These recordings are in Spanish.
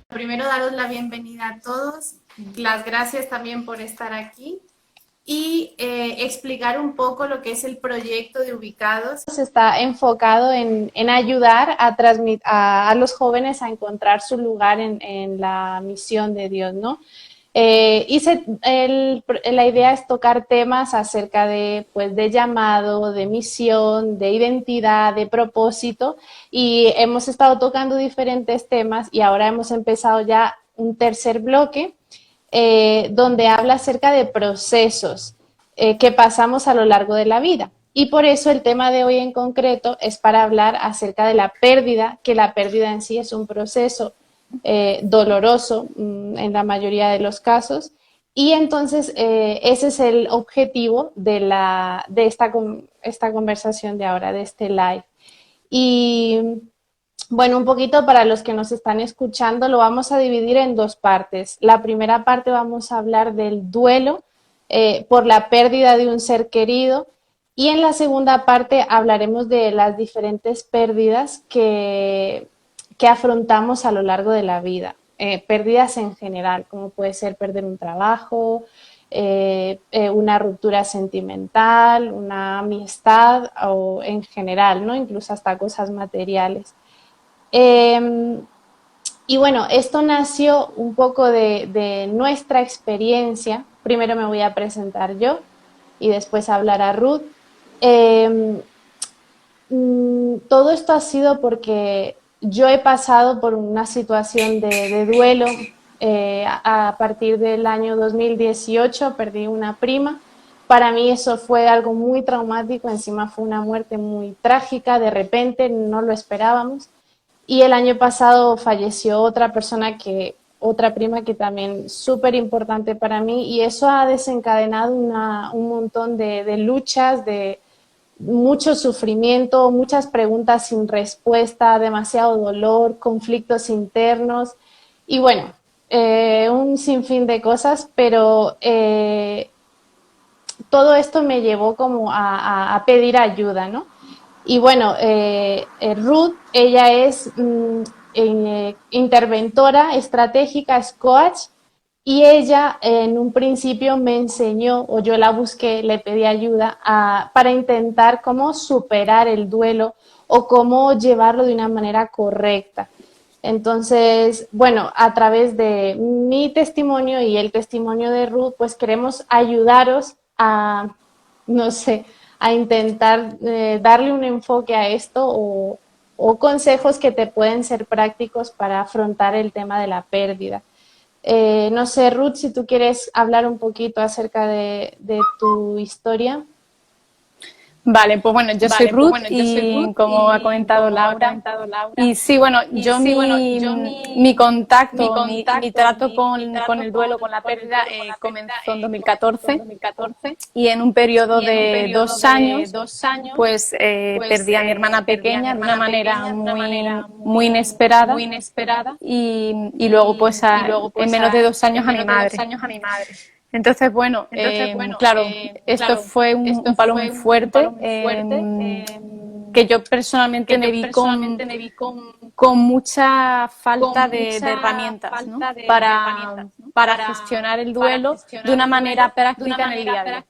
Primero, daros la bienvenida a todos, las gracias también por estar aquí y explicar un poco lo que es el proyecto de Ubicados. Está enfocado en ayudar a los jóvenes a encontrar su lugar en la misión de Dios, ¿no? La idea es tocar temas acerca de, pues, de llamado, de misión, de identidad, de propósito, y hemos estado tocando diferentes temas y ahora hemos empezado ya un tercer bloque donde habla acerca de procesos que pasamos a lo largo de la vida. Y por eso el tema de hoy en concreto es para hablar acerca de la pérdida, que la pérdida en sí es un proceso doloroso en la mayoría de los casos. Y entonces ese es el objetivo de esta conversación de ahora, de este live. Y bueno, un poquito para los que nos están escuchando, lo vamos a dividir en dos partes. La primera parte vamos a hablar del duelo por la pérdida de un ser querido, y en la segunda parte hablaremos de las diferentes pérdidas que afrontamos a lo largo de la vida. Pérdidas en general, como puede ser perder un trabajo, una ruptura sentimental, una amistad o en general, ¿no? Incluso hasta cosas materiales. Y bueno, esto nació un poco de nuestra experiencia. Primero me voy a presentar yo y después hablará Ruth. Eh, Todo esto ha sido porque yo he pasado por una situación de duelo. A partir del año 2018 perdí una prima. Para mí eso fue algo muy traumático, encima fue una muerte muy trágica, de repente, no lo esperábamos. Y el año pasado falleció otra prima que también súper importante para mí, y eso ha desencadenado un montón de luchas, de mucho sufrimiento, muchas preguntas sin respuesta, demasiado dolor, conflictos internos y bueno, un sinfín de cosas, pero todo esto me llevó como a pedir ayuda, ¿no? Y bueno, Ruth, ella es interventora estratégica, es coach, y ella en un principio me enseñó, o yo la busqué, le pedí ayuda para intentar cómo superar el duelo o cómo llevarlo de una manera correcta. Entonces, bueno, a través de mi testimonio y el testimonio de Ruth, pues queremos ayudaros a, no sé, a intentar darle un enfoque a esto o consejos que te pueden ser prácticos para afrontar el tema de la pérdida. No sé, Ruth, si tú quieres hablar un poquito acerca de tu historia. Vale, pues bueno, yo soy Ruth y como ha comentado Laura, y sí, bueno, yo mi contacto, mi trato con el duelo, con la pérdida, comenzó en 2014 y en un periodo de 2 años, pues perdí a mi hermana pequeña de una manera muy inesperada y luego pues en menos de 2 años a mi madre. Entonces, bueno, claro, esto fue un palo muy fuerte que yo personalmente me vi con mucha falta de herramientas, ¿no? Para gestionar el duelo de una manera práctica en el día a día.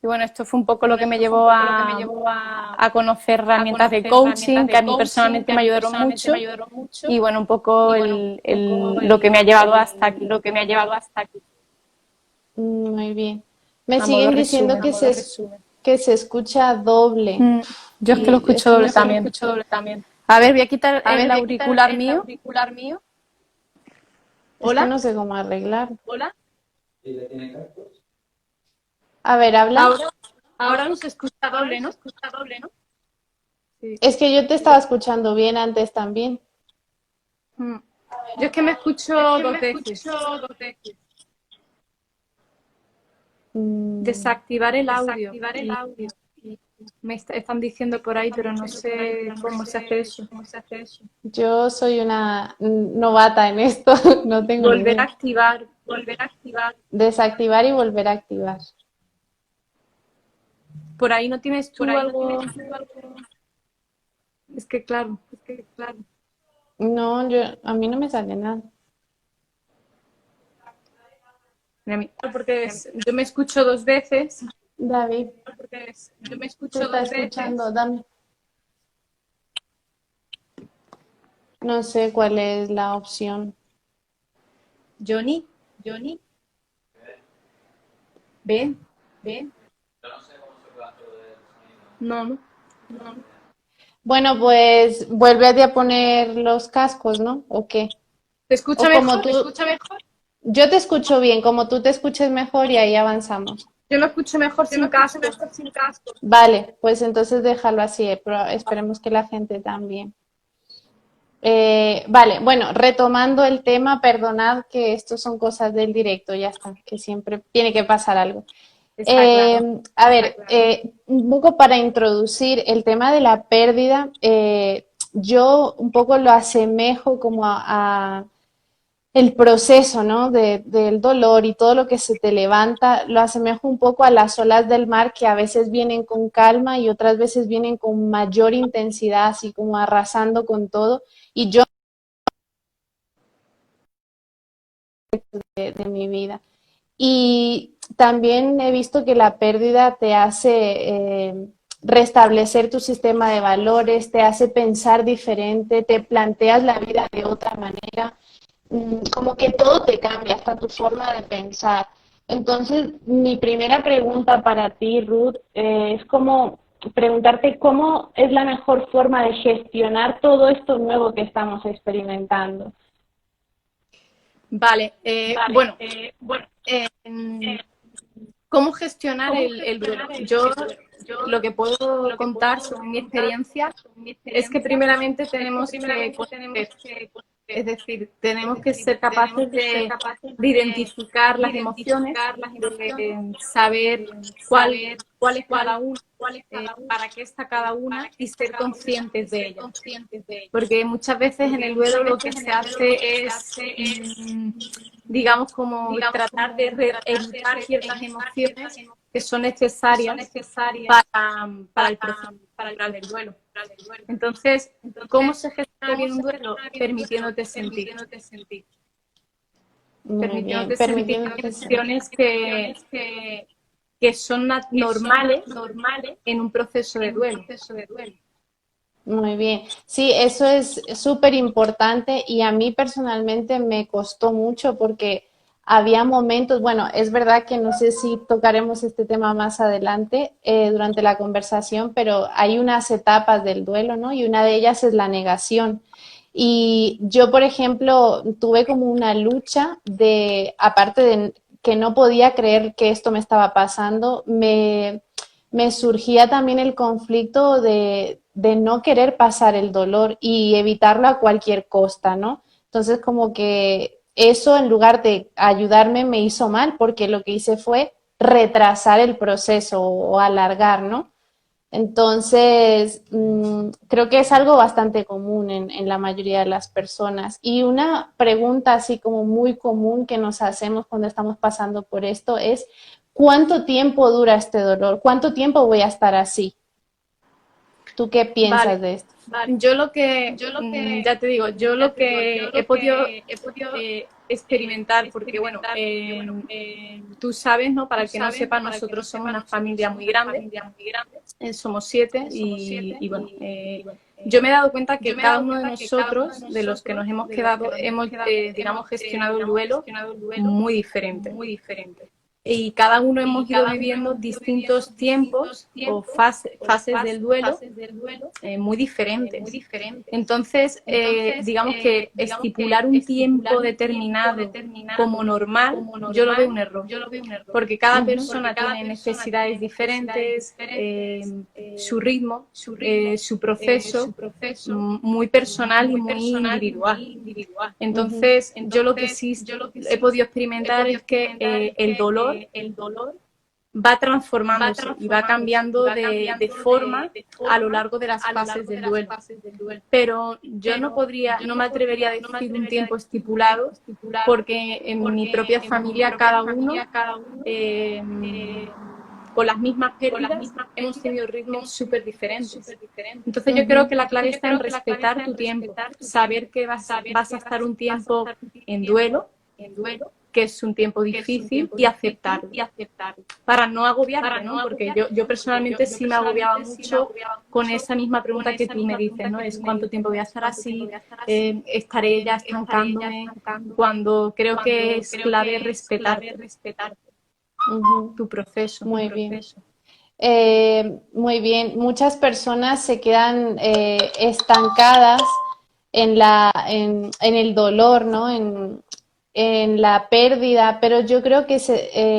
Y bueno, esto fue un poco lo que me llevó a conocer herramientas de coaching que a mí personalmente me ayudaron mucho y bueno, un poco lo que me ha llevado hasta aquí. Muy bien. Me siguen diciendo que se escucha doble. Yo es que lo escucho doble también. A ver, voy a quitar el auricular mío. Es que no sé cómo arreglar. A ver, habla. Ahora no se escucha doble, ¿no? Sí. Es que yo te estaba escuchando bien antes también. Yo es que me escucho 2 veces. Desactivar el audio. Me están diciendo por ahí, pero no sé cómo se hace eso. Yo soy una novata en esto, no tengo ni Volver a idea. activar. Desactivar y volver a activar. Por ahí no tienes tú algo. Es que claro. No, a mí no me sale nada. Porque yo me escucho dos veces. David, Porque yo me te escucho está dos escuchando, veces. dame. No sé cuál es la opción. Johnny, ven. No, no. Bueno, pues vuelve a poner los cascos, ¿no? ¿O qué? ¿Te escucha O como mejor? tú, yo te escucho bien, como tú te escuches mejor y ahí avanzamos. Yo lo escucho mejor sin casco. Vale, pues entonces déjalo así, pero esperemos que la gente también. Vale, bueno, retomando el tema, perdonad que esto son cosas del directo, ya está, que siempre tiene que pasar algo. Está claro. A ver, un poco para introducir el tema de la pérdida, yo un poco lo asemejo como a el proceso, ¿no? Del dolor y todo lo que se te levanta, lo asemejo un poco a las olas del mar que a veces vienen con calma y otras veces vienen con mayor intensidad, así como arrasando con todo. Y yo de mi vida. Y también he visto que la pérdida te hace restablecer tu sistema de valores, te hace pensar diferente, te planteas la vida de otra manera, como que todo te cambia, hasta tu forma de pensar. Entonces, mi primera pregunta para ti, Ruth, es como preguntarte cómo es la mejor forma de gestionar todo esto nuevo que estamos experimentando. Vale, bueno, ¿cómo gestionar el duelo? Yo lo que puedo contar sobre mi experiencia es que primeramente tenemos que conocer, es decir, tenemos que ser capaces de identificar las emociones, de saber cuál es cada una, para qué está cada una y ser conscientes de ella. Porque muchas veces en el duelo lo que se hace es, digamos, como tratar de evitar ciertas emociones que son necesarias para el proceso natural del duelo. Entonces, ¿cómo se gestiona bien un duelo? Permitiéndote sentir. Muy bien, Permitiéndote sentir permitiéndote sentir. emociones que son normales en un proceso de duelo. Muy bien. Sí, eso es súper importante y a mí personalmente me costó mucho porque había momentos, bueno, es verdad que no sé si tocaremos este tema más adelante durante la conversación, pero hay unas etapas del duelo, ¿no? Y una de ellas es la negación. Y yo, por ejemplo, tuve como una lucha de, aparte de que no podía creer que esto me estaba pasando, me surgía también el conflicto de no querer pasar el dolor y evitarlo a cualquier costa, ¿no? Entonces, como que eso en lugar de ayudarme me hizo mal porque lo que hice fue retrasar el proceso o alargar, ¿no? Entonces, creo que es algo bastante común en la mayoría de las personas. Y una pregunta así como muy común que nos hacemos cuando estamos pasando por esto es, ¿cuánto tiempo dura este dolor? ¿Cuánto tiempo voy a estar así? ¿Tú qué piensas Vale, de esto? yo lo que, ya te digo, yo lo que he podido experimentar, porque bueno, tú sabes, ¿no? Para el que no sepa, nosotros somos una familia muy grande, somos 7 y bueno, yo me he dado cuenta que cada uno de nosotros, de los que nos hemos quedado, hemos, digamos, gestionado el duelo muy diferente. Y cada uno hemos ido viviendo distintos tiempos o fases del duelo muy diferentes. Entonces, digamos que estipular un tiempo determinado como normal, yo lo veo un error, porque cada persona tiene necesidades diferentes, su ritmo, su proceso, muy personal y muy individual. Entonces, yo lo que sí he podido experimentar es que el dolor va transformándose y va cambiando de forma a lo largo de las fases del duelo. Pero yo no me atrevería a decir un tiempo estipulado, porque en mi propia familia cada uno con las mismas pérdidas, hemos tenido ritmos súper diferentes. Entonces yo creo que la clave está en respetar tu tiempo, saber que vas a estar un tiempo en duelo, que es un tiempo difícil, y aceptarlo. Para no agobiarte, ¿no? Porque yo personalmente sí me agobiaba mucho con esa misma pregunta que tú me dices, ¿no? Es ¿cuánto tiempo voy a estar así? ¿Estaré ya estancándome? Cuando creo que es clave respetar tu proceso. Muy bien. Muy bien. Muchas personas se quedan estancadas en el dolor, ¿no? En la pérdida, pero yo creo que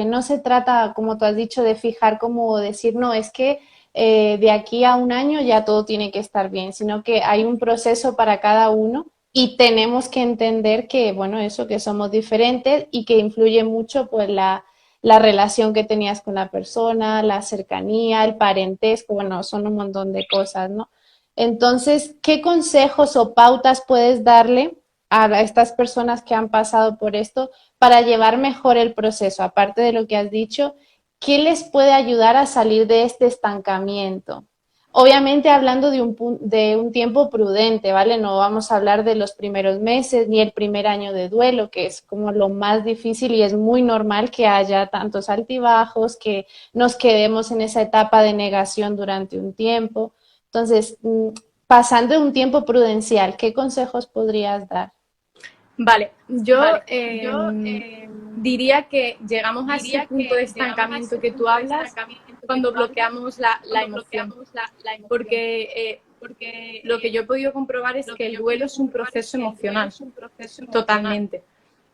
no se trata, como tú has dicho, de fijar como decir, no, es que de aquí a un año ya todo tiene que estar bien, sino que hay un proceso para cada uno y tenemos que entender que, bueno, eso, que somos diferentes y que influye mucho pues la relación que tenías con la persona, la cercanía, el parentesco, bueno, son un montón de cosas, ¿no? Entonces, ¿qué consejos o pautas puedes darle a estas personas que han pasado por esto para llevar mejor el proceso? Aparte de lo que has dicho, ¿qué les puede ayudar a salir de este estancamiento? Obviamente hablando de un tiempo prudente, ¿vale? No vamos a hablar de los primeros meses ni el primer año de duelo, que es como lo más difícil y es muy normal que haya tantos altibajos, que nos quedemos en esa etapa de negación durante un tiempo. Entonces, pasando de un tiempo prudencial, ¿qué consejos podrías dar? Vale, yo diría que llegamos a ese punto de estancamiento que tú hablas cuando bloqueamos la emoción, porque lo que yo he podido comprobar es que el duelo es un proceso emocional, totalmente.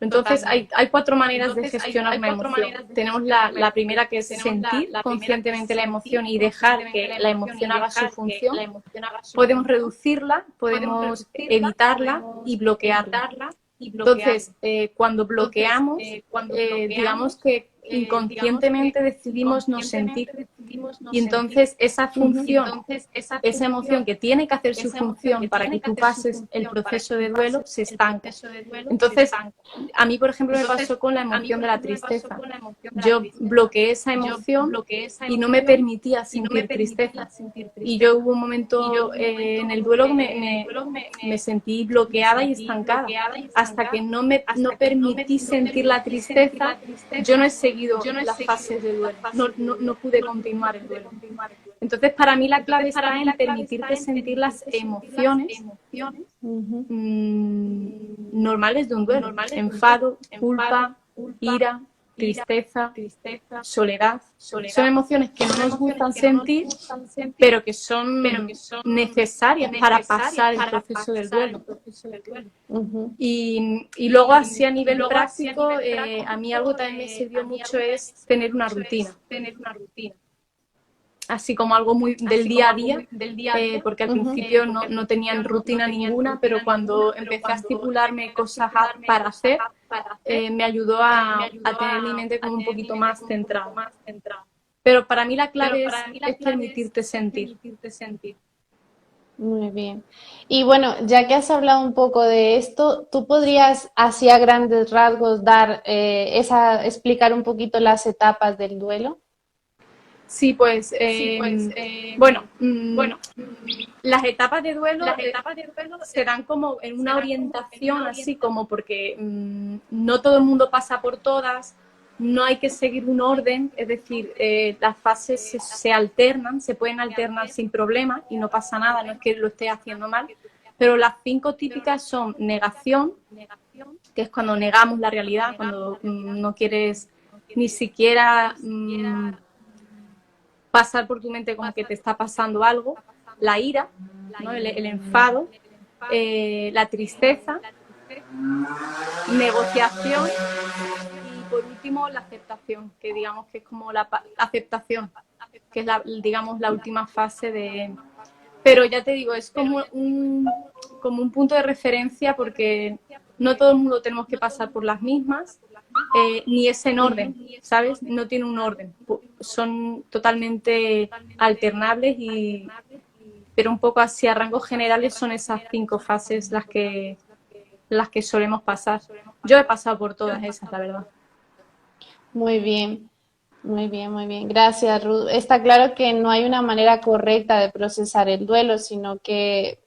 Entonces, hay 4 maneras de gestionar una emoción. Tenemos la primera, que es sentir conscientemente la emoción y dejar que la emoción haga su función. Podemos reducirla, podemos evitarla y bloquearla. Entonces, cuando bloqueamos, digamos que inconscientemente decidimos no sentir. Y entonces esa función, esa emoción que tiene que hacer su función para que tú pases el proceso de duelo, se estanca. Entonces, a mí, por ejemplo, me pasó con la emoción de la tristeza. Yo bloqueé esa emoción y no me permitía sentir tristeza. Y yo hubo un momento en el duelo que me sentí bloqueada y estancada. Hasta que no permití sentir la tristeza, yo no he seguido las fases de duelo. No pude continuar el duelo. Entonces, para mí la clave está en permitirte sentir las emociones normales de un duelo. Enfado, culpa, ira, tristeza, soledad. Son emociones que no nos gustan sentir, pero que son necesarias para pasar el proceso del duelo. Y luego, así a nivel práctico, a mí algo también me sirvió mucho es tener una rutina. Así como algo muy del día a día, porque al principio no tenía rutina ninguna, pero cuando empecé a estipularme cosas para hacer, me ayudó a tener mi mente como un poquito más centrada. Pero para mí la clave es permitirte sentir. Muy bien. Y bueno, ya que has hablado un poco de esto, ¿tú podrías, así a grandes rasgos, explicar un poquito las etapas del duelo? Sí, pues, bueno, las etapas de duelo se dan como en una orientación, así como porque no todo el mundo pasa por todas, no hay que seguir un orden, es decir, las fases se alternan, se pueden alternar sin problema y no pasa nada, no es que lo esté haciendo mal, pero las 5 típicas son negación, que es cuando negamos la realidad, cuando no quieres ni siquiera pasar por tu mente como que te está pasando algo, la ira, ¿no? el enfado, la tristeza, negociación y por último la aceptación, que digamos que es como la aceptación, que es digamos la última fase de... Pero ya te digo, es como un punto de referencia porque no todo el mundo tenemos que pasar por las mismas, ni es en orden, ¿sabes? No tiene un orden, son totalmente alternables, pero un poco así a rangos generales son esas 5 fases las que solemos pasar. Yo he pasado por todas esas, la verdad. Muy bien. muy bien. Gracias, Ruth. Está claro que no hay una manera correcta de procesar el duelo, sino que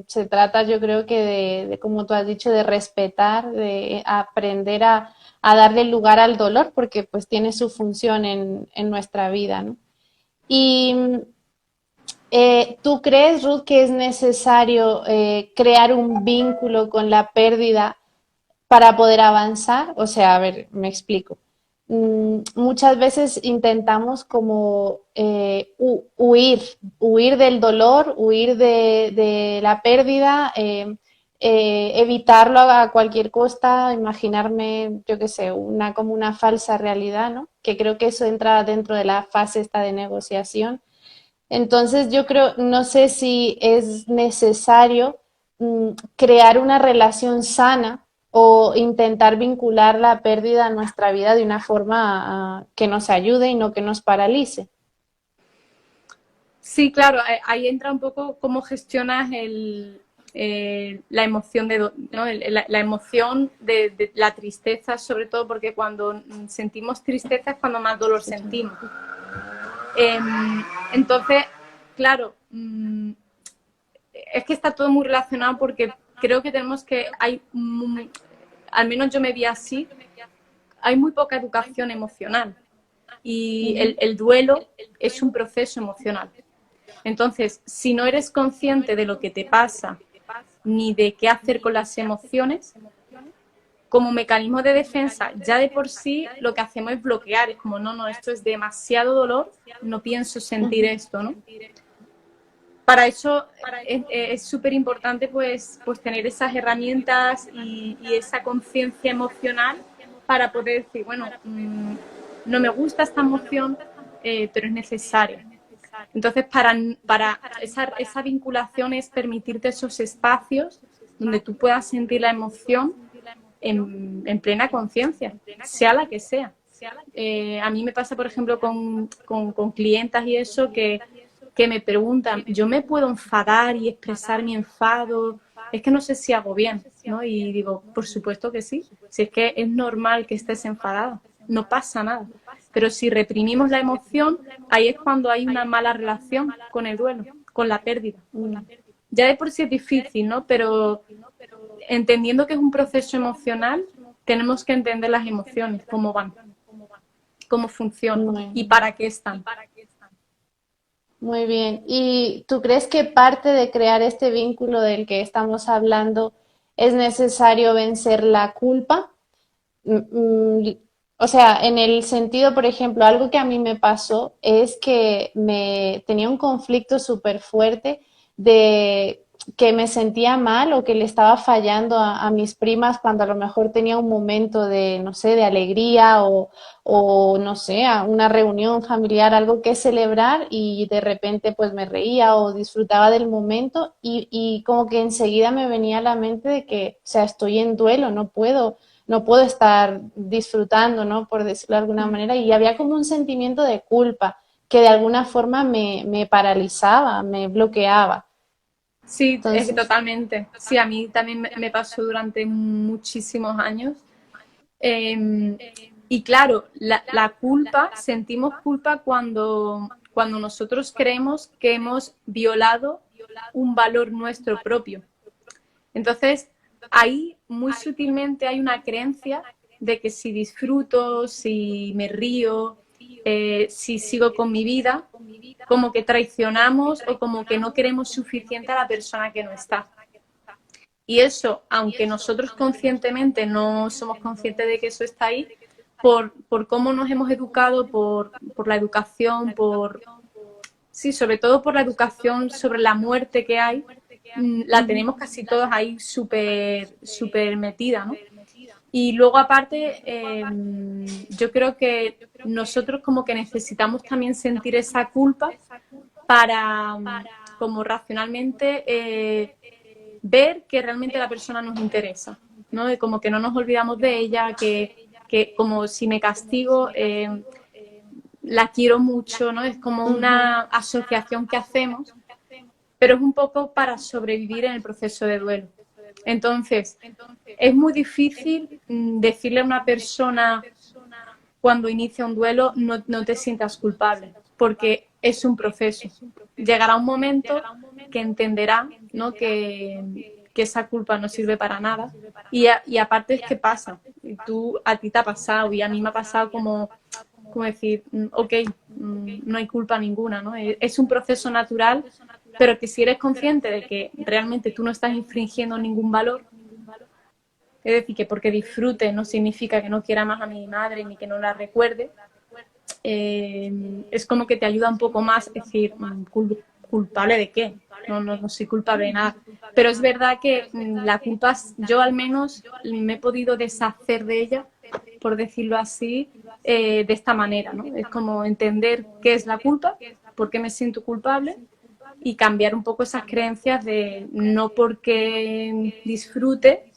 se trata, yo creo que como tú has dicho, de respetar, de aprender a darle lugar al dolor, porque pues tiene su función en nuestra vida, ¿no? Y ¿tú crees, Ruth, que es necesario crear un vínculo con la pérdida para poder avanzar? O sea, a ver, me explico. Muchas veces intentamos como huir del dolor, huir de la pérdida, evitarlo a cualquier costa, imaginarme, yo qué sé, como una falsa realidad, ¿no? Que creo que eso entra dentro de la fase esta de negociación. Entonces yo creo, no sé si es necesario crear una relación sana o intentar vincular la pérdida a nuestra vida de una forma que nos ayude y no que nos paralice. Sí, claro, ahí entra un poco cómo gestionas la emoción ¿no? La emoción de la tristeza, sobre todo porque cuando sentimos tristeza es cuando más dolor sentimos. Entonces, claro, es que está todo muy relacionado porque creo que tenemos que, al menos yo me vi así, hay muy poca educación emocional y el duelo es un proceso emocional. Entonces, si no eres consciente de lo que te pasa ni de qué hacer con las emociones, como mecanismo de defensa, ya de por sí lo que hacemos es bloquear, es como, no, esto es demasiado dolor, no pienso sentir esto, ¿no? Para eso es súper importante pues tener esas herramientas y esa conciencia emocional para poder decir, bueno, no me gusta esta emoción, pero es necesaria. Entonces, para esa vinculación es permitirte esos espacios donde tú puedas sentir la emoción en plena conciencia, sea la que sea. A mí me pasa, por ejemplo, con clientas y eso que me preguntan, ¿yo me puedo enfadar y expresar mi enfado? Es que no sé si hago bien, ¿no? Y digo, por supuesto que sí. Si es que es normal que estés enfadada, no pasa nada. Pero si reprimimos la emoción, ahí es cuando hay una mala relación con el duelo, con la pérdida. Ya de por sí es difícil, ¿no? Pero entendiendo que es un proceso emocional, tenemos que entender las emociones, cómo van, cómo funcionan y para qué están. Muy bien. ¿Y tú crees que parte de crear este vínculo del que estamos hablando es necesario vencer la culpa? O sea, en el sentido, por ejemplo, algo que a mí me pasó es que me tenía un conflicto súper fuerte de que me sentía mal o que le estaba fallando a mis primas cuando a lo mejor tenía un momento de, no sé, de alegría o no sé, a una reunión familiar, algo que celebrar y de repente pues me reía o disfrutaba del momento y como que enseguida me venía a la mente de que, o sea, estoy en duelo, no puedo estar disfrutando, ¿no? Por decirlo de alguna manera, y había como un sentimiento de culpa que de alguna forma me paralizaba, me bloqueaba. Sí, es que Entonces, totalmente. Sí, a mí también me pasó durante muchísimos años. Eh, y claro, la culpa, sentimos culpa cuando nosotros creemos que hemos violado un valor nuestro propio. Entonces, ahí muy sutilmente hay una creencia de que si disfruto, si me río, si sigo con mi vida, como que traicionamos o como que no queremos suficiente a la persona que no está. Y eso, aunque nosotros conscientemente no somos conscientes de que eso está ahí, por cómo nos hemos educado, por la educación, sí, sobre todo por la educación sobre la muerte que hay, la tenemos casi todos ahí súper metida, ¿no? Y luego aparte, yo creo que nosotros como que necesitamos también sentir esa culpa para, como racionalmente, ver que realmente la persona nos interesa, ¿no? De como que no nos olvidamos de ella, que como si me castigo, la quiero mucho, ¿no? Es como una asociación que hacemos, pero es un poco para sobrevivir en el proceso de duelo. Entonces, es muy difícil decirle a una persona cuando inicia un duelo no te sientas culpable, porque es un proceso. Llegará un momento que entenderá, ¿no?, que esa culpa no sirve para nada y aparte es que pasa. Y a ti te ha pasado y a mí me ha pasado como decir, ok, no hay culpa ninguna, ¿no? Es un proceso natural, pero que si eres consciente de que realmente tú no estás infringiendo ningún valor, es decir, que porque disfrute no significa que no quiera más a mi madre ni que no la recuerde, es como que te ayuda un poco más, es decir, ¿culpable de qué? No soy culpable de nada. Pero es verdad que la culpa, yo al menos me he podido deshacer de ella, por decirlo así, de esta manera, ¿no? Es como entender qué es la culpa, por qué me siento culpable y cambiar un poco esas creencias de no porque disfrute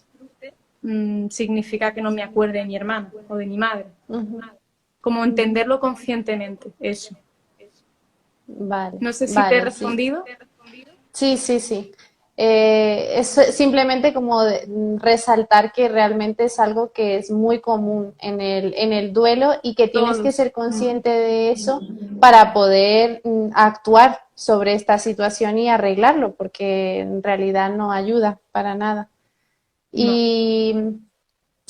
significa que no me acuerde de mi hermana o de mi madre. Como entenderlo conscientemente, eso. Vale, No sé si te he vale, sí. respondido. Sí, sí, sí. Es simplemente como resaltar que realmente es algo que es muy común en el duelo y que tienes que Todos. ser consciente de eso para poder actuar sobre esta situación y arreglarlo, porque en realidad no ayuda para nada. No. Y,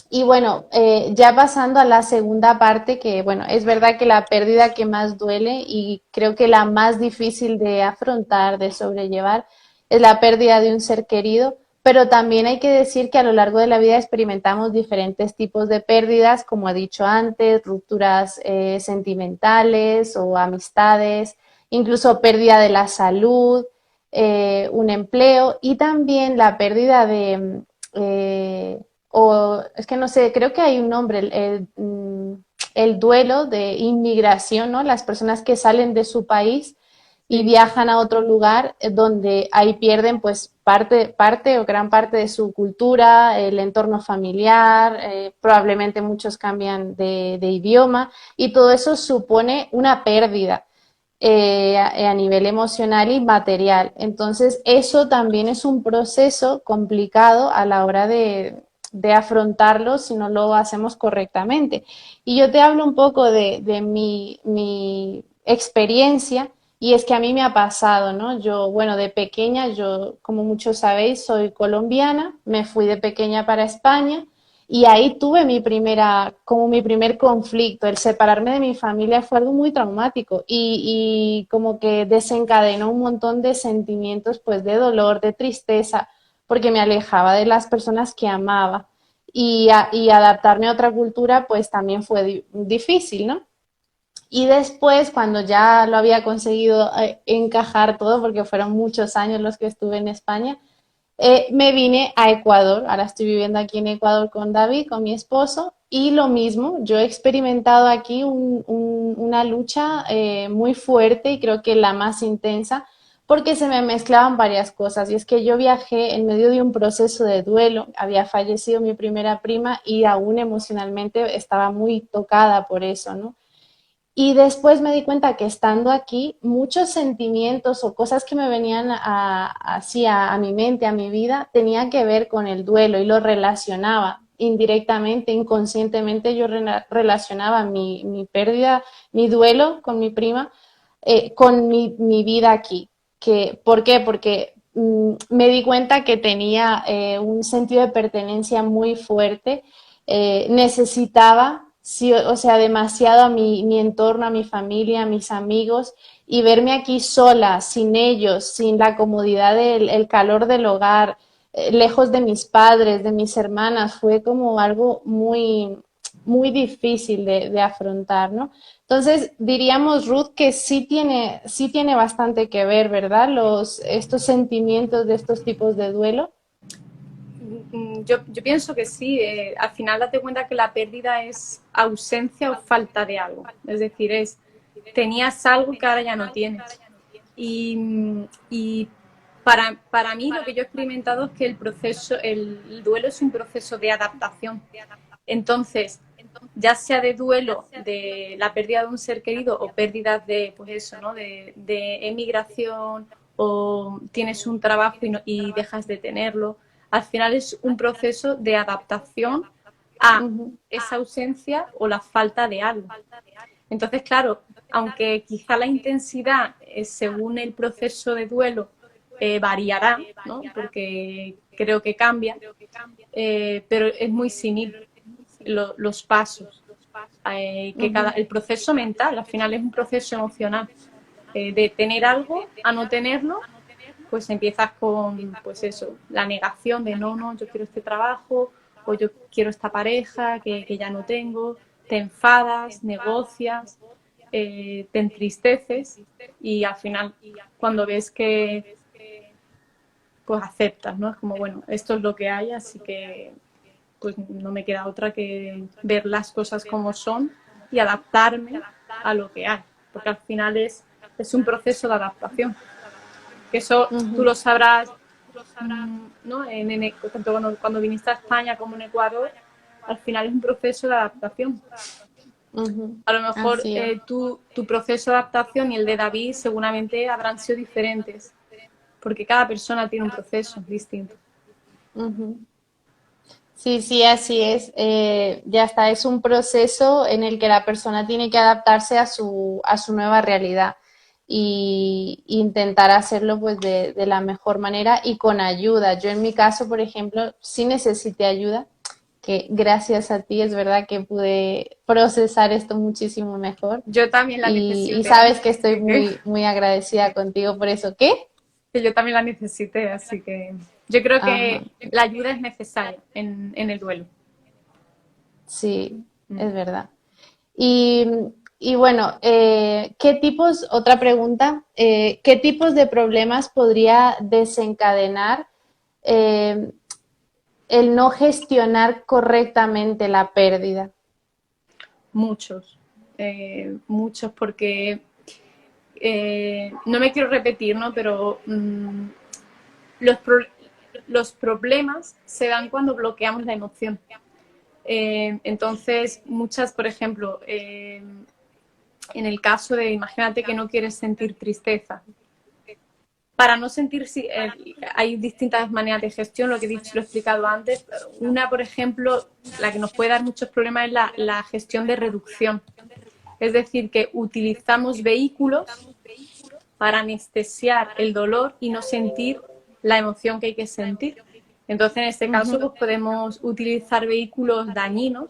y bueno, ya pasando a la segunda parte, que bueno, es verdad que la pérdida que más duele y creo que la más difícil de afrontar, de sobrellevar, es la pérdida de un ser querido, pero también hay que decir que a lo largo de la vida experimentamos diferentes tipos de pérdidas, como he dicho antes, rupturas sentimentales o amistades, incluso pérdida de la salud, un empleo y también la pérdida de... o es que no sé, creo que hay un nombre, el duelo de inmigración, ¿no? Las personas que salen de su país y Sí. viajan a otro lugar donde ahí pierden pues parte o gran parte de su cultura, el entorno familiar, probablemente muchos cambian de idioma y todo eso supone una pérdida a nivel emocional y material. Entonces, eso también es un proceso complicado a la hora de afrontarlo si no lo hacemos correctamente. Y yo te hablo un poco de mi experiencia y es que a mí me ha pasado, ¿no? Yo, bueno, de pequeña, yo, como muchos sabéis, soy colombiana, me fui de pequeña para España y ahí tuve como mi primer conflicto. El separarme de mi familia fue algo muy traumático y como que desencadenó un montón de sentimientos, pues, de dolor, de tristeza, porque me alejaba de las personas que amaba. Y adaptarme a otra cultura, pues, también fue difícil, ¿no? Y después, cuando ya lo había conseguido encajar todo, porque fueron muchos años los que estuve en España, me vine a Ecuador. Ahora estoy viviendo aquí en Ecuador con David, con mi esposo, y lo mismo, yo he experimentado aquí una lucha muy fuerte y creo que la más intensa, porque se me mezclaban varias cosas. Y es que yo viajé en medio de un proceso de duelo, había fallecido mi primera prima y aún emocionalmente estaba muy tocada por eso, ¿no? Y después me di cuenta que estando aquí, muchos sentimientos o cosas que me venían así a mi mente, a mi vida, tenían que ver con el duelo y lo relacionaba indirectamente, inconscientemente. Yo relacionaba mi pérdida, mi duelo con mi prima, con mi vida aquí. ¿Por qué? Porque me di cuenta que tenía un sentido de pertenencia muy fuerte, necesitaba, sí, o sea, demasiado a mi entorno, a mi familia, a mis amigos, y verme aquí sola, sin ellos, sin la comodidad del el calor del hogar, lejos de mis padres, de mis hermanas, fue como algo muy difícil de afrontar, ¿no? Entonces, diríamos, Ruth, que sí tiene bastante que ver, ¿verdad? Estos sentimientos de estos tipos de duelo. Yo pienso que sí. Al final date cuenta que la pérdida es ausencia o falta de algo. Es decir, tenías algo que ahora ya no tienes. Y para mí lo que yo he experimentado es que el duelo es un proceso de adaptación. Entonces, ya sea de duelo de la pérdida de un ser querido o pérdidas de, pues eso, ¿no? De emigración o tienes un trabajo y dejas de tenerlo, al final es un proceso de adaptación a esa ausencia o la falta de algo. Entonces, claro, aunque quizá la intensidad según el proceso de duelo variará, ¿no? Porque creo que cambia, pero es muy similar los pasos. El proceso mental, al final es un proceso emocional. De tener algo a no tenerlo, pues empiezas con, pues eso, la negación de no, yo quiero este trabajo, o yo quiero esta pareja que ya no tengo, te enfadas, negocias, te entristeces y al final cuando ves que pues aceptas, ¿no? Es como, bueno, esto es lo que hay, así que pues no me queda otra que ver las cosas como son y adaptarme a lo que hay, porque al final es un proceso de adaptación. Que eso tú lo sabrás, ¿no? Tanto cuando viniste a España como en Ecuador, al final es un proceso de adaptación. A lo mejor tu proceso de adaptación y el de David seguramente habrán sido diferentes, porque cada persona tiene un proceso distinto. Sí, sí, así es. Ya está, es un proceso en el que la persona tiene que adaptarse a su nueva realidad y intentar hacerlo pues de la mejor manera y con ayuda. Yo en mi caso, por ejemplo, sí necesité ayuda, que gracias a ti es verdad que pude procesar esto muchísimo mejor. Yo también la necesité. Y sabes que estoy muy, muy agradecida contigo por eso. ¿Qué? Que yo también la necesité, así que yo creo que la ayuda es necesaria en el duelo. Sí, es verdad. Y bueno, ¿qué tipos, otra pregunta, qué tipos de problemas podría desencadenar el no gestionar correctamente la pérdida? Muchos, porque no me quiero repetir, ¿no? Pero los problemas se dan cuando bloqueamos la emoción. Entonces, muchas, por ejemplo, en el caso de, imagínate que no quieres sentir tristeza. Para no sentir, hay distintas maneras de gestión, lo que he dicho, lo he explicado antes. Una, por ejemplo, la que nos puede dar muchos problemas es la gestión de reducción. Es decir, que utilizamos vehículos para anestesiar el dolor y no sentir la emoción que hay que sentir. Entonces, en este caso, pues podemos utilizar vehículos dañinos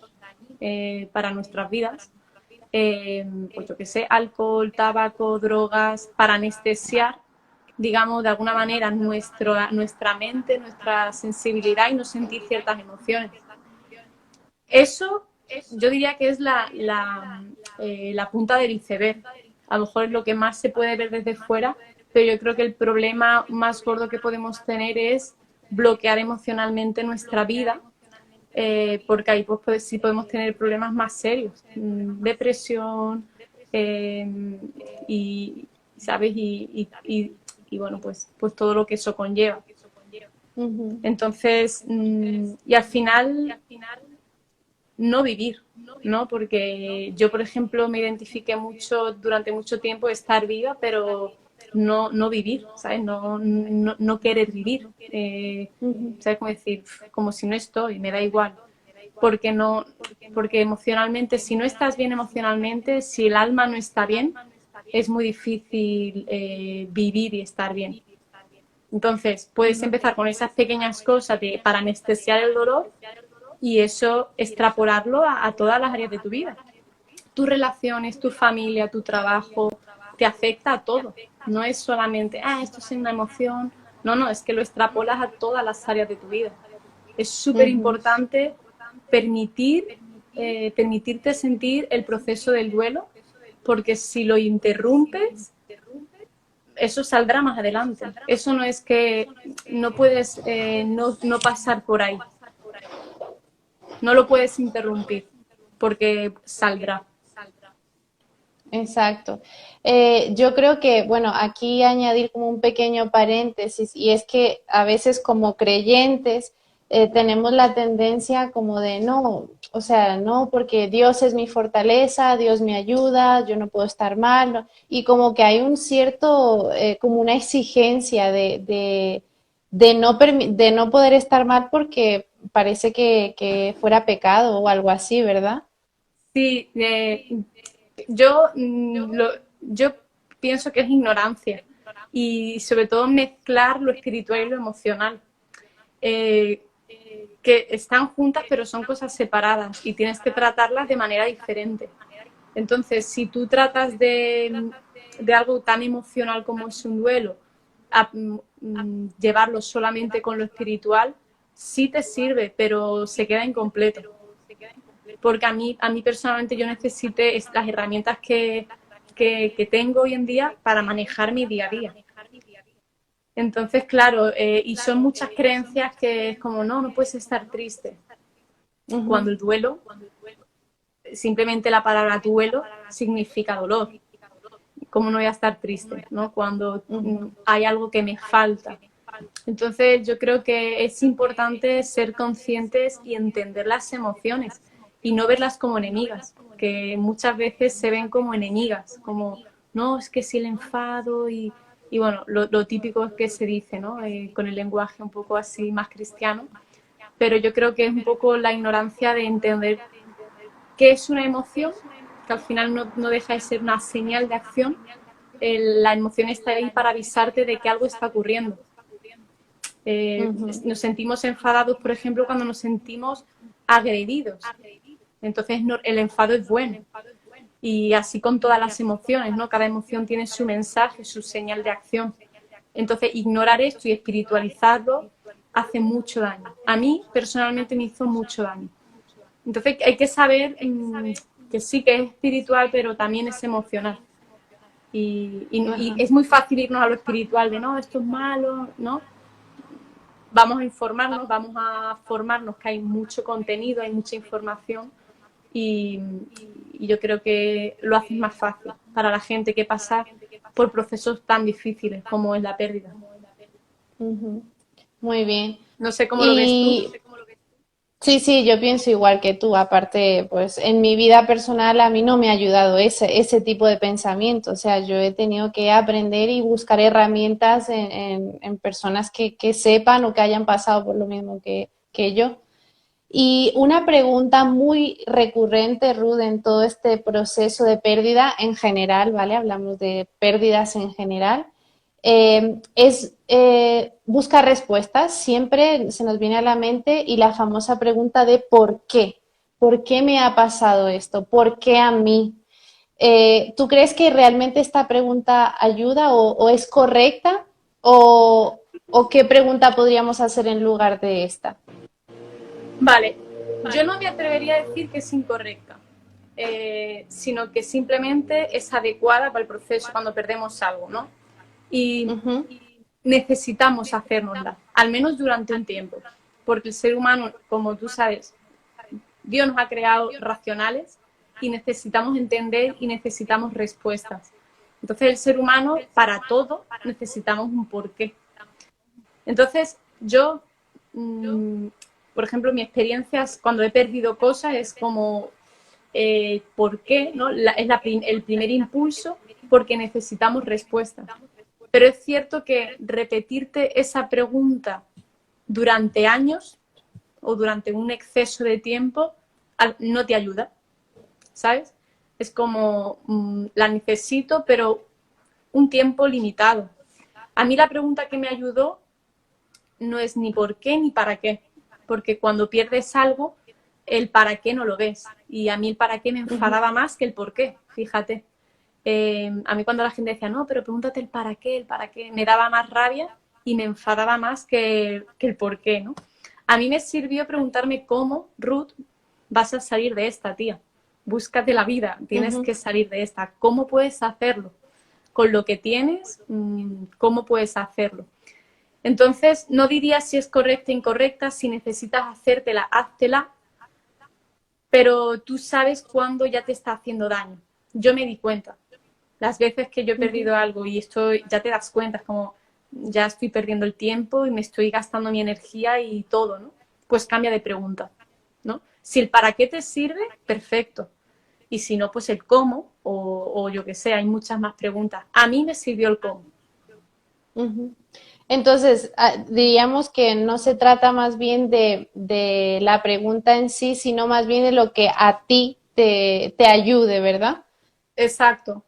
para nuestras vidas, pues yo qué sé, alcohol, tabaco, drogas, para anestesiar, digamos, de alguna manera nuestra mente, nuestra sensibilidad y no sentir ciertas emociones. Eso yo diría que es la punta del iceberg. A lo mejor es lo que más se puede ver desde fuera, pero yo creo que el problema más gordo que podemos tener es bloquear emocionalmente nuestra vida, porque ahí pues sí podemos tener problemas más serios, depresión y, ¿sabes? Y bueno, pues todo lo que eso conlleva. Entonces, y al final no vivir, ¿no? Porque yo, por ejemplo, me identifiqué mucho durante mucho tiempo estar viva, pero no vivir, ¿sabes? No querer vivir. ¿Sabes cómo decir? Como si no estoy, me da igual. Porque emocionalmente, si no estás bien emocionalmente, si el alma no está bien, es muy difícil vivir y estar bien. Entonces, puedes empezar con esas pequeñas cosas para anestesiar el dolor y eso extrapolarlo a todas las áreas de tu vida. Tus relaciones, tu familia, tu trabajo, te afecta a todo. No es solamente, esto es una emoción. No, es que lo extrapolas a todas las áreas de tu vida. Es súper importante permitirte sentir el proceso del duelo, porque si lo interrumpes, eso saldrá más adelante. Eso no es que no puedes no pasar por ahí. No lo puedes interrumpir porque saldrá. Exacto. Yo creo que, bueno, aquí añadir como un pequeño paréntesis, y es que a veces como creyentes tenemos la tendencia como de no, o sea, no, porque Dios es mi fortaleza, Dios me ayuda, yo no puedo estar mal, ¿no? Y como que hay un cierto, como una exigencia de no poder estar mal porque parece que fuera pecado o algo así, ¿verdad? Sí, yo, yo pienso que es ignorancia y sobre todo mezclar lo espiritual y lo emocional, que están juntas pero son cosas separadas y tienes que tratarlas de manera diferente. Entonces, si tú tratas de algo tan emocional como es un duelo, llevarlo solamente con lo espiritual, sí te sirve, pero se queda incompleto. Porque a mí personalmente yo necesité las herramientas que tengo hoy en día para manejar mi día a día. Entonces, claro, y son muchas creencias que es como, no puedes estar triste. Cuando el duelo, simplemente la palabra duelo significa dolor. ¿Cómo no voy a estar triste, ¿no? Cuando hay algo que me falta? Entonces, yo creo que es importante ser conscientes y entender las emociones y no verlas como enemigas, que muchas veces se ven como enemigas, como, no, es que si el enfado y bueno, lo típico es que se dice, ¿no? Con el lenguaje un poco así más cristiano, pero yo creo que es un poco la ignorancia de entender qué es una emoción, que al final no deja de ser una señal de acción. La emoción está ahí para avisarte de que algo está ocurriendo. Nos sentimos enfadados, por ejemplo, cuando nos sentimos agredidos. Entonces, el enfado es bueno. Y así con todas las emociones, ¿no? Cada emoción tiene su mensaje, su señal de acción. Entonces, ignorar esto y espiritualizarlo hace mucho daño. A mí, personalmente, me hizo mucho daño. Entonces, hay que saber que sí que es espiritual, pero también es emocional. Y es muy fácil irnos a lo espiritual de, no, esto es malo, ¿no? Vamos a informarnos, vamos a formarnos, que hay mucho contenido, hay mucha información y yo creo que lo hace más fácil para la gente que pasa por procesos tan difíciles como es la pérdida. Muy bien. No sé cómo lo ves tú. Sí, sí, yo pienso igual que tú. Aparte, pues en mi vida personal a mí no me ha ayudado ese tipo de pensamiento. O sea, yo he tenido que aprender y buscar herramientas en personas que sepan o que hayan pasado por lo mismo que yo. Y una pregunta muy recurrente, Ruth, en todo este proceso de pérdida en general, ¿vale? Hablamos de pérdidas en general. Es buscar respuestas, siempre se nos viene a la mente y la famosa pregunta de ¿por qué? ¿Por qué me ha pasado esto? ¿Por qué a mí? ¿Tú crees que realmente esta pregunta ayuda o es correcta? ¿O qué pregunta podríamos hacer en lugar de esta? Vale, yo no me atrevería a decir que es incorrecta, sino que simplemente es adecuada para el proceso cuando perdemos algo, ¿no? Y necesitamos hacérnosla, al menos durante un tiempo, porque el ser humano, como tú sabes, Dios nos ha creado racionales y necesitamos entender y necesitamos respuestas. Entonces el ser humano, para todo, necesitamos un porqué. Entonces yo, por ejemplo, mi experiencia cuando he perdido cosas es como, ¿por qué? ¿No? El primer impulso, porque necesitamos respuestas. Pero es cierto que repetirte esa pregunta durante años o durante un exceso de tiempo no te ayuda, ¿sabes? Es como, la necesito, pero un tiempo limitado. A mí la pregunta que me ayudó no es ni por qué ni para qué, porque cuando pierdes algo, el para qué no lo ves. Y a mí el para qué me enfadaba más que el por qué, fíjate. A mí cuando la gente decía, no, pero pregúntate el para qué, me daba más rabia y me enfadaba más que el por qué, ¿no? A mí me sirvió preguntarme cómo, Ruth, vas a salir de esta, tía. Búscate la vida, tienes que salir de esta. ¿Cómo puedes hacerlo? Con lo que tienes, ¿cómo puedes hacerlo? Entonces, no diría si es correcta o incorrecta, si necesitas hacértela, háztela, pero tú sabes cuándo ya te está haciendo daño. Yo me di cuenta. Las veces que yo he perdido algo y esto ya te das cuenta, es como ya estoy perdiendo el tiempo y me estoy gastando mi energía y todo, ¿no? Pues cambia de pregunta, ¿no? Si el para qué te sirve, perfecto. Y si no, pues el cómo o yo qué sé, hay muchas más preguntas. A mí me sirvió el cómo. Entonces, diríamos que no se trata más bien de la pregunta en sí, sino más bien de lo que a ti te ayude, ¿verdad? Exacto.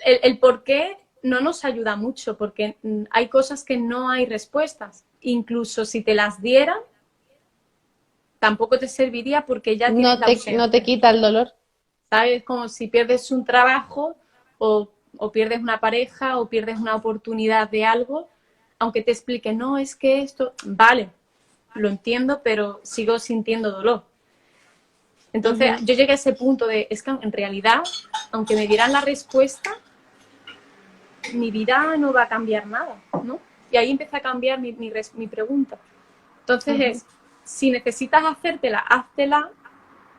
El por qué no nos ayuda mucho, porque hay cosas que no hay respuestas. Incluso si te las dieran, tampoco te serviría porque ya tienes la No te ausencia. quita el dolor. ¿Sabes? Como si pierdes un trabajo o pierdes una pareja o pierdes una oportunidad de algo, aunque te explique, no, es que esto, vale, lo entiendo, pero sigo sintiendo dolor. Entonces Ujú. yo llegué a ese punto de, es que en realidad, aunque me dieran la respuesta, mi vida no va a cambiar nada, ¿no? Y ahí empieza a cambiar mi pregunta. Entonces Ujú. es, si necesitas hacértela, háztela,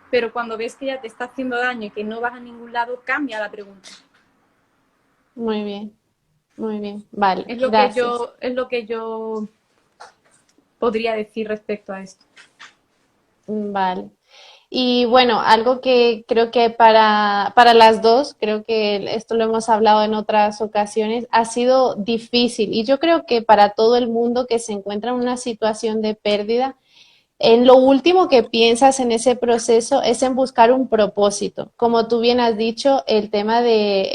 pero cuando ves que ya te está haciendo daño y que no vas a ningún lado, cambia la pregunta. Muy bien, vale, Es gracias. lo que yo podría decir respecto a esto. Vale. Y bueno, algo que creo que para las dos, creo que esto lo hemos hablado en otras ocasiones, ha sido difícil. Y yo creo que para todo el mundo que se encuentra en una situación de pérdida, en lo último que piensas en ese proceso es en buscar un propósito. Como tú bien has dicho, el tema de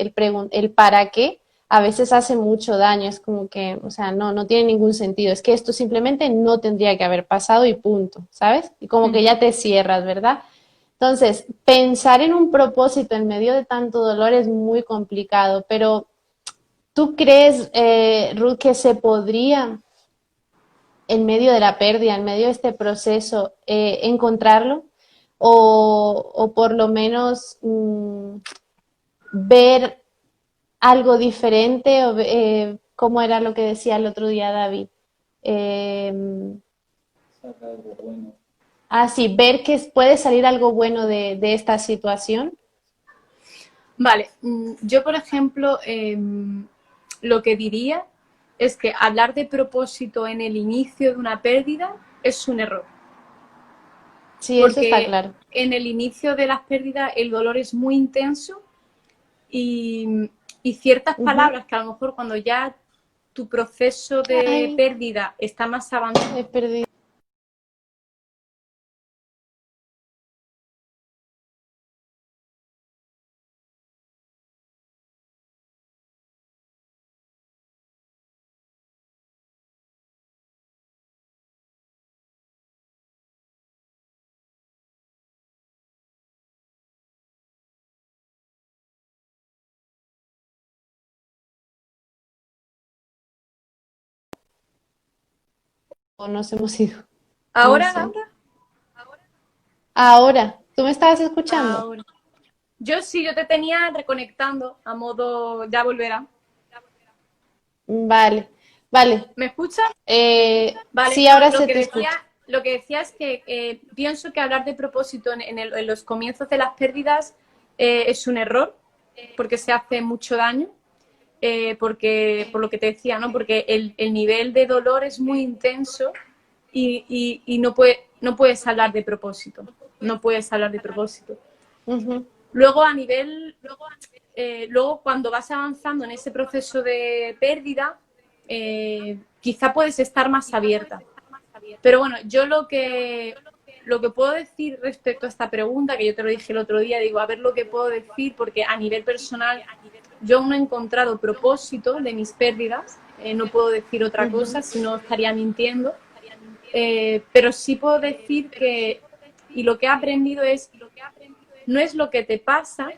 el para qué a veces hace mucho daño. Es como que, o sea, no tiene ningún sentido. Es que esto simplemente no tendría que haber pasado y punto, ¿sabes? Y como que ya te cierras, ¿verdad? Entonces, pensar en un propósito en medio de tanto dolor es muy complicado, pero ¿tú crees, Ruth, que se podría en medio de la pérdida, en medio de este proceso, encontrarlo o por lo menos ver algo diferente o cómo era lo que decía el otro día David. Eh, sí, ver que puede salir algo bueno de esta situación. Vale, yo por ejemplo, lo que diría es que hablar de propósito en el inicio de una pérdida es un error. Sí, eso está Porque claro. en el inicio de las pérdidas el dolor es muy intenso y, y ciertas Uh -huh. palabras que a lo mejor cuando ya tu proceso de Ay, pérdida está más avanzado, he perdido. O nos hemos ido. No ahora, sé. Laura, Ahora, ¿tú me estabas escuchando? ahora. Yo sí, yo te tenía reconectando a modo ya volverá. Vale, vale. ¿Me escuchas? Vale, Sí, no, ahora se te escucha. lo que decía es que pienso que hablar de propósito en los comienzos de las pérdidas es un error, porque se hace mucho daño, porque, por lo que te decía, ¿no? Porque el nivel de dolor es muy intenso y no puedes hablar de propósito, no puedes hablar de propósito. Uh -huh. Luego, luego cuando vas avanzando en ese proceso de pérdida, quizá puedes estar más abierta. Pero bueno, yo lo que puedo decir respecto a esta pregunta, que yo te lo dije el otro día, digo, a ver lo que puedo decir, porque a nivel personal yo aún no he encontrado propósito de mis pérdidas, no puedo decir otra Uh -huh. cosa, si no estaría mintiendo, pero sí puedo decir que, y lo que he aprendido es, no es lo que te pasa,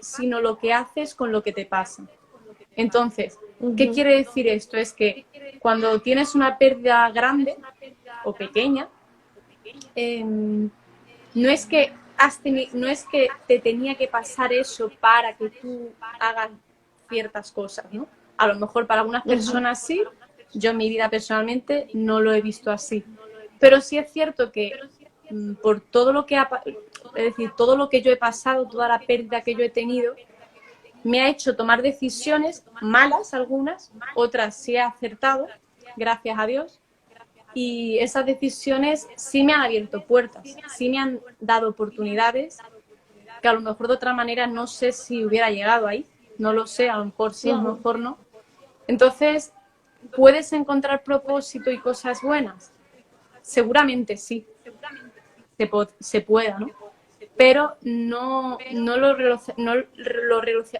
sino lo que haces con lo que te pasa. Entonces, Uh ¿qué -huh. quiere decir esto? Es que cuando tienes una pérdida grande o pequeña, no es que no es que te tenía que pasar eso para que tú hagas ciertas cosas, ¿no? A lo mejor para algunas Uh -huh. personas sí, yo en mi vida personalmente no lo he visto así. Pero sí es cierto que por todo lo que es decir, todo lo que yo he pasado, toda la pérdida que yo he tenido, me ha hecho tomar decisiones malas algunas, otras sí he acertado, gracias a Dios, y esas decisiones sí me han abierto puertas, sí me han dado oportunidades que a lo mejor de otra manera no sé si hubiera llegado ahí, no lo sé, a lo mejor sí, a lo mejor no. Entonces, ¿puedes encontrar propósito y cosas buenas? Seguramente sí, se pueda, ¿no? Pero no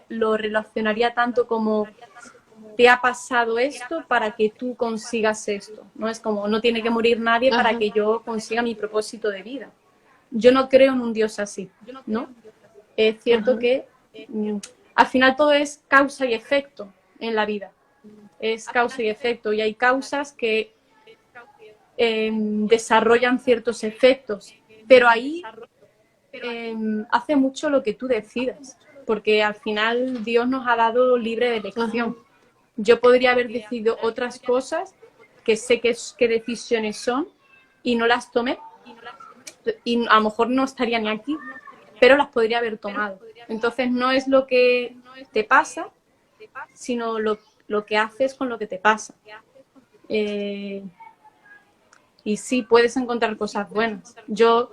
lo relacionaría tanto como te ha pasado esto para que tú consigas esto. No es como, no tiene que morir nadie para que yo consiga mi propósito de vida. Yo no creo en un Dios así, ¿no? Es cierto que al final todo es causa y efecto en la vida. Es causa y efecto y hay causas que desarrollan ciertos efectos, pero ahí hace mucho lo que tú decidas, porque al final Dios nos ha dado libre elección. Yo podría haber decidido otras cosas que sé qué decisiones son y no las tomé y a lo mejor no estaría ni aquí, pero las podría haber tomado. Entonces no es lo que te pasa, sino lo que haces con lo que te pasa. Y sí, puedes encontrar cosas buenas. Yo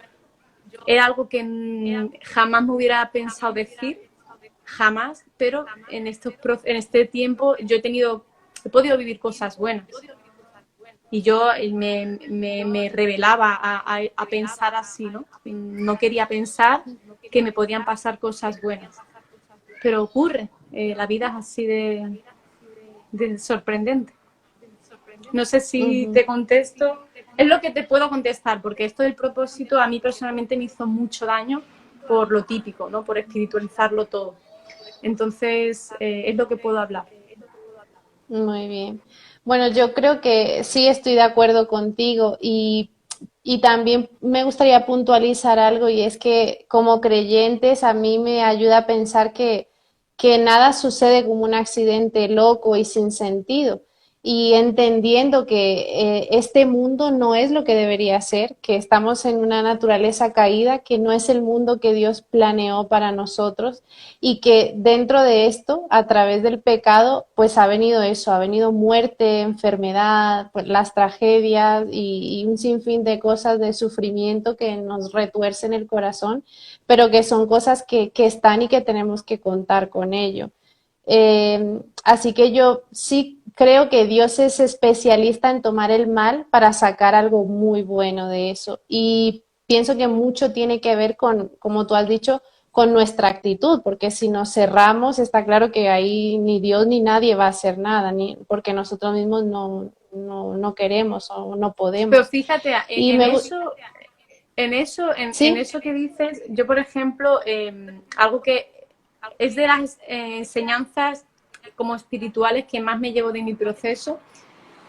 era algo que jamás me hubiera pensado decir, jamás, pero en este tiempo yo he podido vivir cosas buenas. Y yo me rebelaba a pensar así, ¿no? No quería pensar que me podían pasar cosas buenas. Pero ocurre, la vida es así de sorprendente. No sé si te contesto. Es lo que te puedo contestar, porque esto del propósito a mí personalmente me hizo mucho daño por lo típico, ¿no? Por espiritualizarlo todo. Entonces, es lo que puedo hablar. Muy bien. Bueno, yo creo que sí estoy de acuerdo contigo y también me gustaría puntualizar algo y es que como creyentes a mí me ayuda a pensar que nada sucede como un accidente loco y sin sentido. Y entendiendo que este mundo no es lo que debería ser, que estamos en una naturaleza caída, que no es el mundo que Dios planeó para nosotros y que dentro de esto, a través del pecado, pues ha venido eso, ha venido muerte, enfermedad, pues las tragedias y un sinfín de cosas de sufrimiento que nos retuercen el corazón, pero que son cosas que están y que tenemos que contar con ello. Así que yo sí creo que Dios es especialista en tomar el mal para sacar algo muy bueno de eso. Y pienso que mucho tiene que ver con, como tú has dicho, con nuestra actitud, porque si nos cerramos, está claro que ahí ni Dios ni nadie va a hacer nada, ni porque nosotros mismos no queremos o no Pero podemos. fíjate, Y en sí, eso que dices, yo por ejemplo, algo que es de las enseñanzas como espirituales que más me llevo de mi proceso,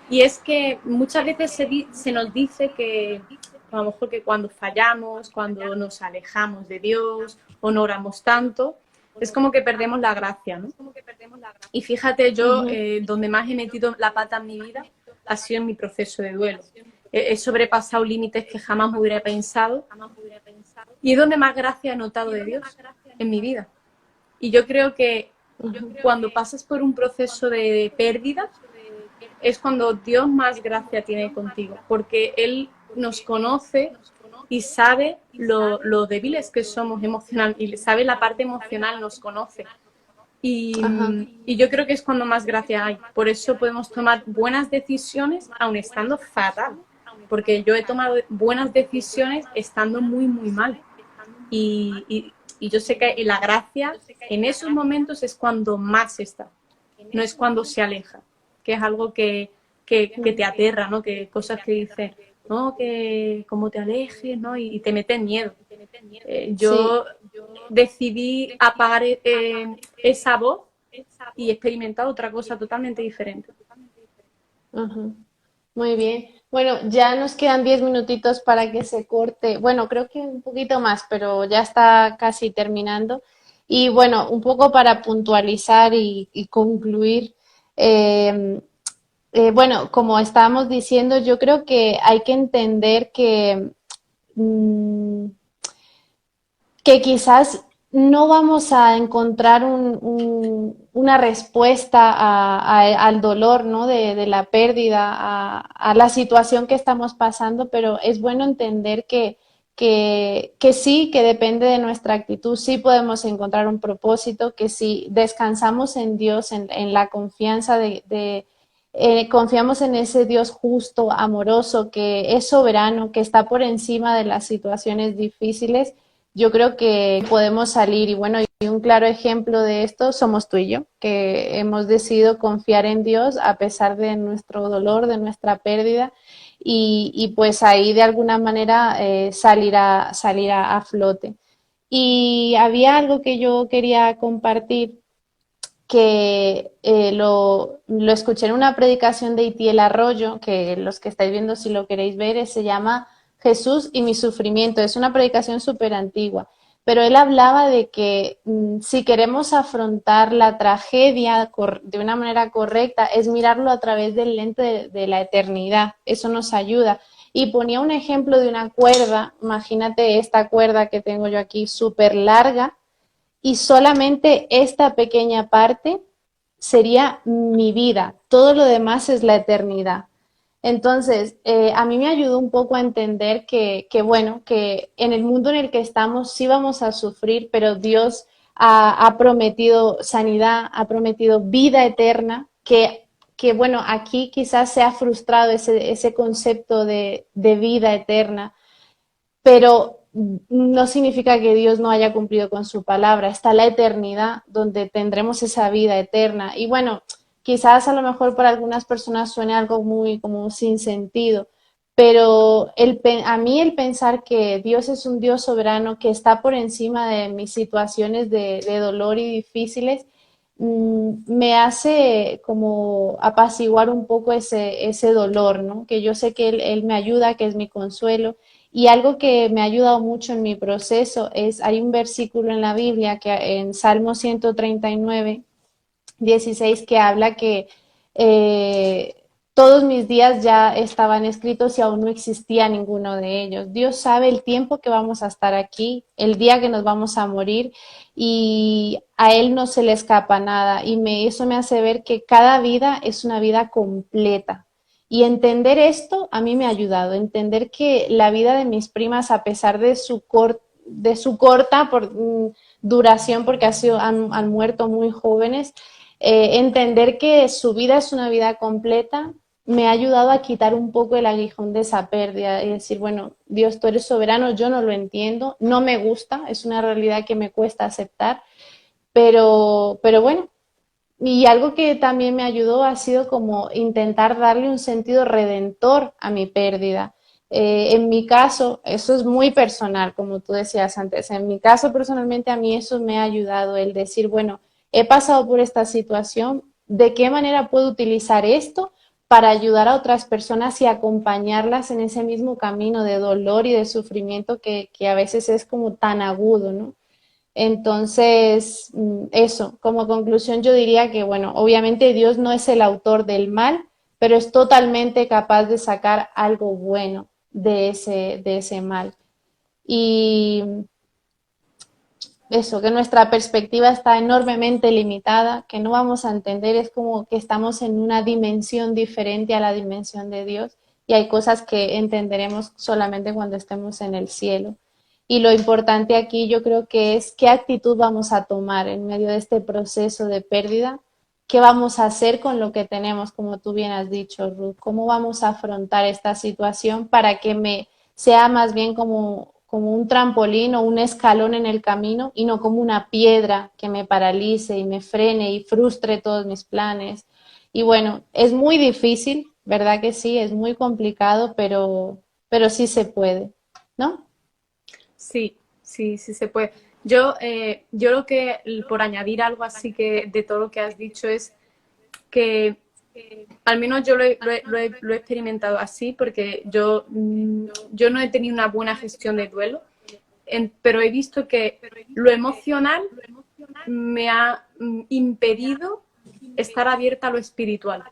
y es que muchas veces se nos dice que a lo mejor que cuando fallamos, cuando nos alejamos de Dios o no oramos tanto, es como que perdemos la gracia, ¿no? Y fíjate, yo donde más he metido la pata en mi vida ha sido en mi proceso de duelo. He sobrepasado límites que jamás me hubiera pensado y es donde más gracia he notado de Dios en mi vida. Y yo creo que cuando pasas por un proceso de pérdida es cuando Dios más gracia tiene contigo, porque Él nos conoce y sabe lo débiles que somos emocional y sabe la parte emocional, nos conoce. ajá. Y yo creo que es cuando más gracia hay. Por eso podemos tomar buenas decisiones aun estando fatal, porque yo he tomado buenas decisiones estando muy, muy mal. Y yo sé que la gracia en esos momentos es cuando más está, no es cuando se aleja, que es algo que te aterra, ¿no? Que cosas que dices, no, que como te alejes, ¿no? Y te meten miedo. Sí, Yo decidí apagar esa voz y experimentar otra cosa totalmente diferente. ajá. Muy bien. Bueno, ya nos quedan 10 minutitos para que se corte. Bueno, creo que un poquito más, pero ya está casi terminando. Y bueno, un poco para puntualizar y concluir. eh, bueno, como estábamos diciendo, yo creo que hay que entender mm, que quizás no vamos a encontrar una respuesta al dolor, ¿no? De la pérdida, a la situación que estamos pasando, pero es bueno entender que sí, que depende de nuestra actitud, sí podemos encontrar un propósito, que si descansamos en Dios, en la confianza confiamos en ese Dios justo, amoroso, que es soberano, que está por encima de las situaciones difíciles, yo creo que podemos salir. Y bueno, y un claro ejemplo de esto somos tú y yo, que hemos decidido confiar en Dios a pesar de nuestro dolor, de nuestra pérdida, y pues ahí de alguna manera salir a flote. Y había algo que yo quería compartir que lo escuché en una predicación de Itiel Arroyo, que los que estáis viendo, si lo queréis ver, se llama Jesús y mi sufrimiento. Es una predicación súper antigua, pero él hablaba de que si queremos afrontar la tragedia de una manera correcta, es mirarlo a través del lente de la eternidad. Eso nos ayuda. Y ponía un ejemplo de una cuerda, imagínate esta cuerda que tengo yo aquí súper larga, y solamente esta pequeña parte sería mi vida, todo lo demás es la eternidad. Entonces, a mí me ayudó un poco a entender bueno, que en el mundo en el que estamos sí vamos a sufrir, pero Dios ha prometido sanidad, ha prometido vida eterna, bueno, aquí quizás se ha frustrado ese concepto de vida eterna, pero no significa que Dios no haya cumplido con su palabra. Está la eternidad donde tendremos esa vida eterna. Y bueno, quizás a lo mejor para algunas personas suene algo muy como sin sentido, pero a mí el pensar que Dios es un Dios soberano que está por encima de mis situaciones de dolor y difíciles, me hace como apaciguar un poco ese dolor, ¿no? Que yo sé que él me ayuda, que es mi consuelo. Y algo que me ha ayudado mucho en mi proceso hay un versículo en la Biblia, que en Salmo 139, 16, que habla que eh, todos mis días ya estaban escritos y aún no existía ninguno de ellos. Dios sabe el tiempo que vamos a estar aquí, el día que nos vamos a morir, y a Él no se le escapa nada. Y eso me hace ver que cada vida es una vida completa. Y entender esto a mí me ha ayudado, entender que la vida de mis primas, a pesar de su corta duración, porque han muerto muy jóvenes, entender que su vida es una vida completa me ha ayudado a quitar un poco el aguijón de esa pérdida y decir, bueno, Dios, tú eres soberano, yo no lo entiendo, no me gusta, es una realidad que me cuesta aceptar, pero bueno, y algo que también me ayudó ha sido como intentar darle un sentido redentor a mi pérdida. En mi caso, eso es muy personal, como tú decías antes. En mi caso, personalmente, a mí eso me ha ayudado, el decir, bueno, he pasado por esta situación, ¿de qué manera puedo utilizar esto para ayudar a otras personas y acompañarlas en ese mismo camino de dolor y de sufrimiento que a veces es como tan agudo, ¿no? Entonces, eso, como conclusión yo diría que, bueno, obviamente Dios no es el autor del mal, pero es totalmente capaz de sacar algo bueno de ese mal. Y eso, que nuestra perspectiva está enormemente limitada, que no vamos a entender, es como que estamos en una dimensión diferente a la dimensión de Dios y hay cosas que entenderemos solamente cuando estemos en el cielo. Y lo importante aquí yo creo que es qué actitud vamos a tomar en medio de este proceso de pérdida, qué vamos a hacer con lo que tenemos, como tú bien has dicho, Ruth, cómo vamos a afrontar esta situación para que sea más bien como un trampolín o un escalón en el camino y no como una piedra que me paralice y me frene y frustre todos mis planes. Y bueno, es muy difícil, ¿verdad que sí? Es muy complicado, pero sí se puede, ¿no? Sí, sí, sí se puede. Yo lo que, por añadir algo así que de todo lo que has dicho, es que al menos yo lo he experimentado así, porque yo no he tenido una buena gestión de duelo, pero he visto que lo emocional me ha impedido estar abierta a lo espiritual.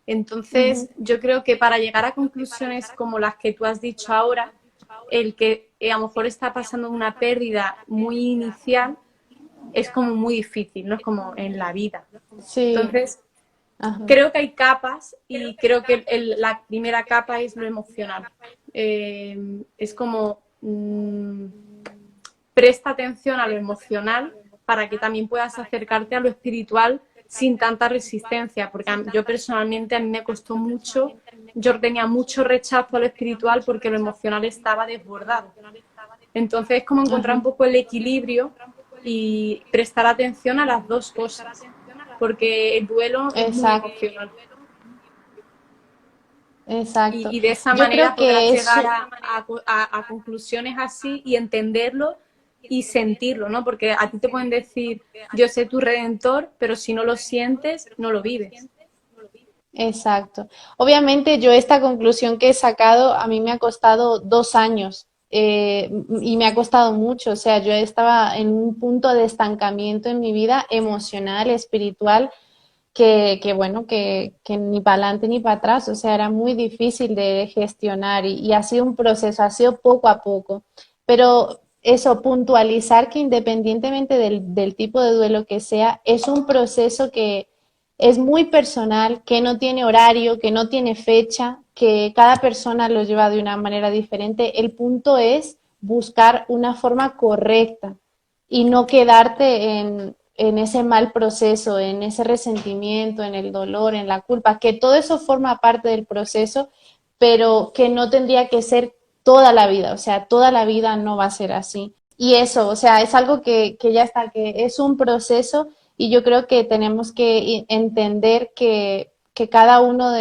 Entonces, yo creo que para llegar a conclusiones como las que tú has dicho ahora, el que a lo mejor está pasando una pérdida muy inicial es como muy difícil, no es como en la vida. Sí. Entonces, Ajá. creo que hay capas y creo que la primera capa es lo emocional. Es como presta atención a lo emocional para que también puedas acercarte a lo espiritual sin tanta resistencia, porque yo personalmente a mí me costó mucho, yo tenía mucho rechazo a lo espiritual porque lo emocional estaba desbordado. Entonces es como encontrar un poco el equilibrio y prestar atención a las dos cosas, porque el duelo es muy emocional. Exacto. Y de esa Yo manera creo podrás que llegar eso, a conclusiones así y entenderlo y sentirlo, ¿no? Porque a ti te pueden decir, yo sé tu redentor, pero si no lo sientes, no lo vives. exacto. Obviamente yo esta conclusión que he sacado a mí me ha costado 2 años y me ha costado mucho. O sea, yo estaba en un punto de estancamiento en mi vida emocional, espiritual, bueno, que ni para adelante ni para atrás. O sea, era muy difícil de gestionar y ha sido un proceso, ha sido poco a poco. Pero eso, puntualizar que independientemente del tipo de duelo que sea, es un proceso que es muy personal, que no tiene horario, que no tiene fecha, que cada persona lo lleva de una manera diferente. El punto es buscar una forma correcta y no quedarte en ese mal proceso, en ese resentimiento, en el dolor, en la culpa, que todo eso forma parte del proceso, pero que no tendría que ser toda la vida. O sea, toda la vida no va a ser así. Y eso, o sea, es algo que ya está, que es un proceso y yo creo que tenemos que entender que cada uno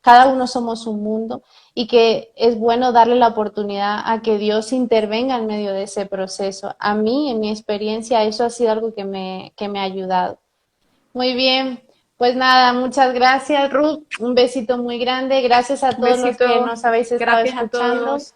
cada uno somos un mundo y que es bueno darle la oportunidad a que Dios intervenga en medio de ese proceso. A mí, en mi experiencia, eso ha sido algo que me ha ayudado. Muy bien, pues nada, muchas gracias, Ruth. Un besito muy grande. Gracias a Un todos los que besito, nos habéis estado gracias a escuchando. todos.